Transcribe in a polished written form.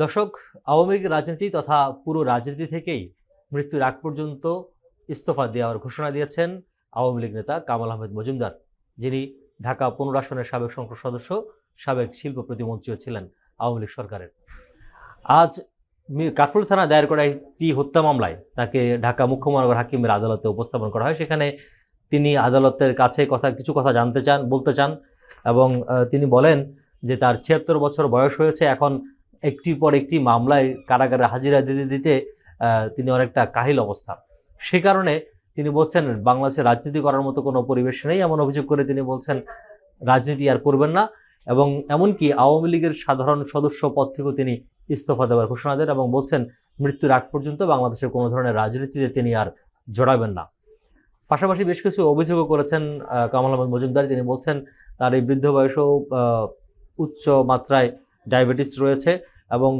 দর্শক, আওয়ামী লীগের রাজনীতি তথা পুরো রাজনীতি থেকেই মৃত্যুর আগ পর্যন্ত ইস্তফা দেওয়ার ঘোষণা দিয়েছেন আওয়ামী লীগ নেতা কামাল আহমেদ মজুমদার, যিনি ঢাকা 15 আসনের সাবেক সংসদ সদস্য, সাবেক শিল্প প্রতিমন্ত্রীও ছিলেন আওয়ামী লীগ সরকারের। আজ কাঠফুল থানা দায়ের করা একটি হত্যা মামলায় তাকে ঢাকা মুখ্য মহানগর হাকিমের আদালতে উপস্থাপন করা হয়। সেখানে তিনি আদালতের কাছে কিছু কথা বলতে চান এবং তিনি বলেন যে তার 76 বছর বয়স হয়েছে, এখন একটির পর একটি মামলায় কারাগারে হাজিরা দিতে দিতে তিনি অনেকটা কাহিল অবস্থা। সে কারণে তিনি বলছেন বাংলাদেশে রাজনীতি করার মতো কোনো পরিবেশ নেই, এমন অভিযোগ করে তিনি বলছেন রাজনীতি আর করবেন না এবং এমনকি আওয়ামী লীগের সাধারণ সদস্য পদ থেকেও তিনি ইস্তফা দেওয়ার ঘোষণা দেন এবং বলছেন মৃত্যুর আগ পর্যন্ত বাংলাদেশের কোনো ধরনের রাজনীতিতে তিনি আর জড়াবেন না। পাশাপাশি বেশ কিছু অভিযোগও করেছেন কামাল আহমেদ মজুমদার। তিনি বলছেন তার এই বৃদ্ধ বয়সেও উচ্চ মাত্রায় ডায়াবেটিস রয়েছে এবং